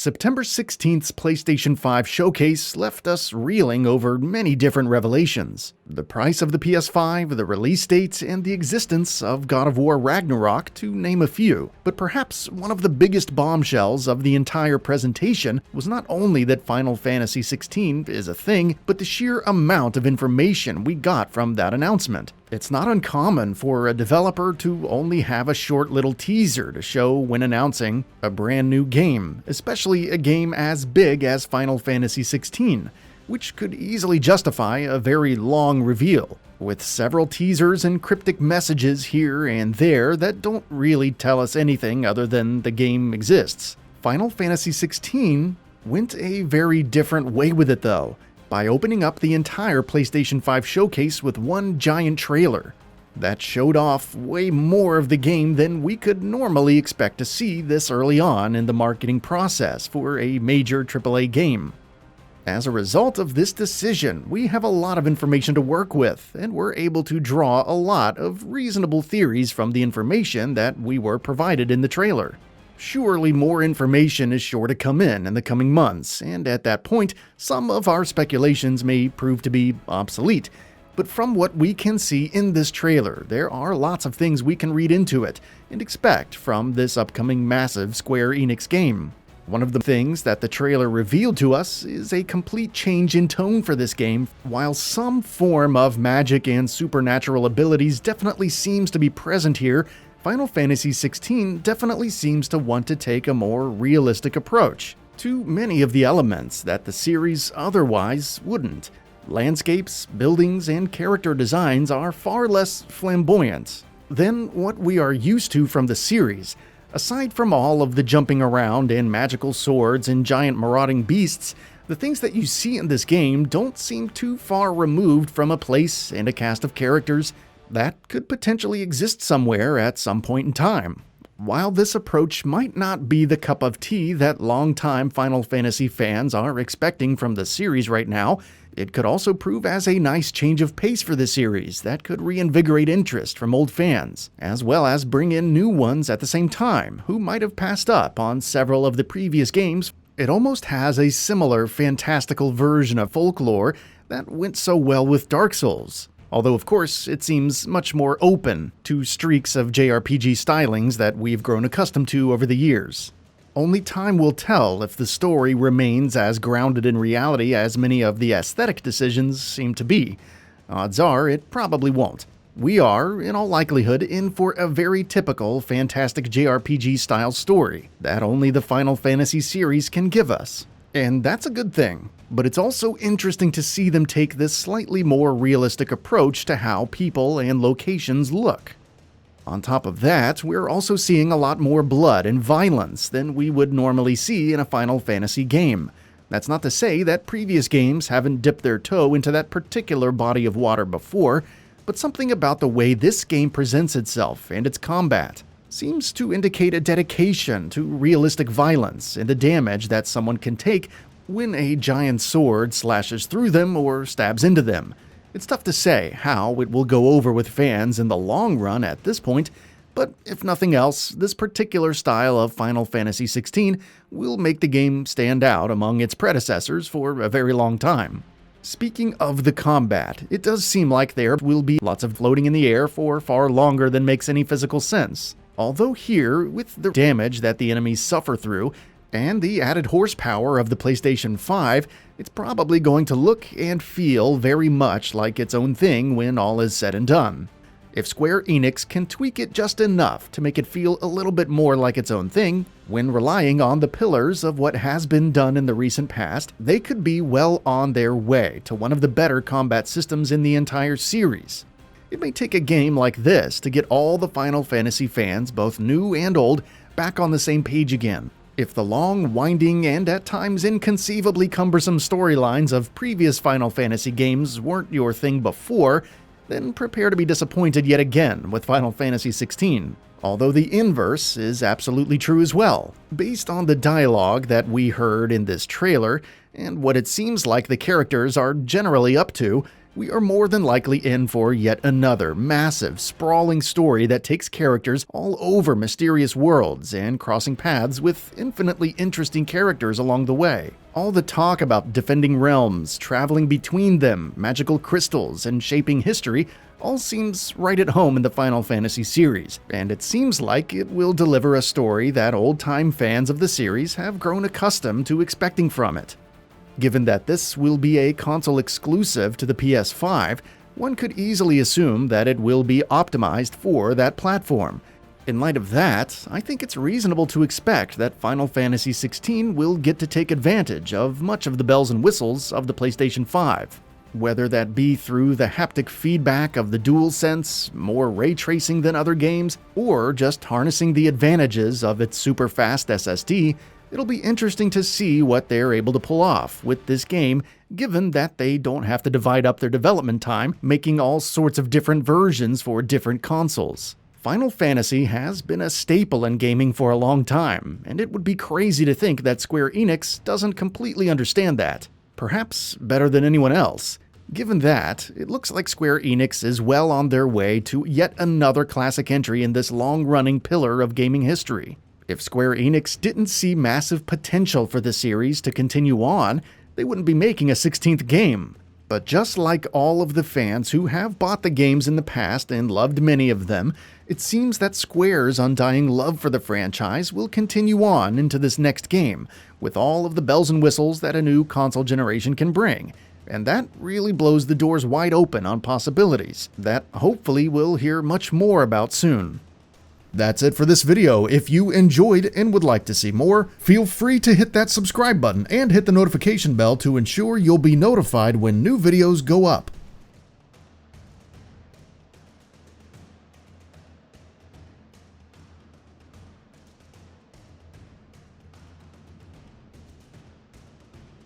September 16th's PlayStation 5 showcase left us reeling over many different revelations. The price of the PS5, the release date, and the existence of God of War Ragnarok, to name a few. But perhaps one of the biggest bombshells of the entire presentation was not only that Final Fantasy XVI is a thing, but the sheer amount of information we got from that announcement. It's not uncommon for a developer to only have a short little teaser to show when announcing a brand new game, especially a game as big as Final Fantasy XVI, which could easily justify a very long reveal, with several teasers and cryptic messages here and there that don't really tell us anything other than the game exists. Final Fantasy XVI went a very different way with it though, by opening up the entire PlayStation 5 showcase with one giant trailer that showed off way more of the game than we could normally expect to see this early on in the marketing process for a major AAA game. As a result of this decision, we have a lot of information to work with, and we're able to draw a lot of reasonable theories from the information that we were provided in the trailer. Surely more information is sure to come in the coming months, and at that point, some of our speculations may prove to be obsolete. But from what we can see in this trailer, there are lots of things we can read into it and expect from this upcoming massive Square Enix game. One of the things that the trailer revealed to us is a complete change in tone for this game. While some form of magic and supernatural abilities definitely seems to be present here, Final Fantasy XVI definitely seems to want to take a more realistic approach to many of the elements that the series otherwise wouldn't. Landscapes, buildings, and character designs are far less flamboyant than what we are used to from the series. Aside from all of the jumping around and magical swords and giant marauding beasts, the things that you see in this game don't seem too far removed from a place and a cast of characters that could potentially exist somewhere at some point in time. While this approach might not be the cup of tea that longtime Final Fantasy fans are expecting from the series right now, it could also prove as a nice change of pace for the series that could reinvigorate interest from old fans, as well as bring in new ones at the same time who might have passed up on several of the previous games. It almost has a similar fantastical version of folklore that went so well with Dark Souls. Although, of course, it seems much more open to streaks of JRPG stylings that we've grown accustomed to over the years. Only time will tell if the story remains as grounded in reality as many of the aesthetic decisions seem to be. Odds are it probably won't. We are, in all likelihood, in for a very typical fantastic JRPG-style story that only the Final Fantasy series can give us. And that's a good thing. But it's also interesting to see them take this slightly more realistic approach to how people and locations look. On top of that, we're also seeing a lot more blood and violence than we would normally see in a Final Fantasy game. That's not to say that previous games haven't dipped their toe into that particular body of water before, but something about the way this game presents itself and its combat seems to indicate a dedication to realistic violence and the damage that someone can take when a giant sword slashes through them or stabs into them. It's tough to say how it will go over with fans in the long run at this point, but if nothing else, this particular style of Final Fantasy XVI will make the game stand out among its predecessors for a very long time. Speaking of the combat, it does seem like there will be lots of floating in the air for far longer than makes any physical sense. Although here, with the damage that the enemies suffer through, and the added horsepower of the PlayStation 5, it's probably going to look and feel very much like its own thing when all is said and done. If Square Enix can tweak it just enough to make it feel a little bit more like its own thing, when relying on the pillars of what has been done in the recent past, they could be well on their way to one of the better combat systems in the entire series. It may take a game like this to get all the Final Fantasy fans, both new and old, back on the same page again. If the long, winding, and at times inconceivably cumbersome storylines of previous Final Fantasy games weren't your thing before, then prepare to be disappointed yet again with Final Fantasy XVI. Although the inverse is absolutely true as well. Based on the dialogue that we heard in this trailer, and what it seems like the characters are generally up to, we are more than likely in for yet another massive, sprawling story that takes characters all over mysterious worlds and crossing paths with infinitely interesting characters along the way. All the talk about defending realms, traveling between them, magical crystals, and shaping history all seems right at home in the Final Fantasy series, and it seems like it will deliver a story that old-time fans of the series have grown accustomed to expecting from it. Given that this will be a console exclusive to the PS5, one could easily assume that it will be optimized for that platform. In light of that, I think it's reasonable to expect that Final Fantasy XVI will get to take advantage of much of the bells and whistles of the PlayStation 5. Whether that be through the haptic feedback of the DualSense, more ray tracing than other games, or just harnessing the advantages of its super fast SSD, it'll be interesting to see what they're able to pull off with this game, given that they don't have to divide up their development time, making all sorts of different versions for different consoles. Final Fantasy has been a staple in gaming for a long time, and it would be crazy to think that Square Enix doesn't completely understand that. Perhaps better than anyone else. Given that, it looks like Square Enix is well on their way to yet another classic entry in this long-running pillar of gaming history. If Square Enix didn't see massive potential for the series to continue on, they wouldn't be making a 16th game. But just like all of the fans who have bought the games in the past and loved many of them, it seems that Square's undying love for the franchise will continue on into this next game, with all of the bells and whistles that a new console generation can bring. And that really blows the doors wide open on possibilities that hopefully we'll hear much more about soon. That's it for this video. If you enjoyed and would like to see more, feel free to hit that subscribe button and hit the notification bell to ensure you'll be notified when new videos go up.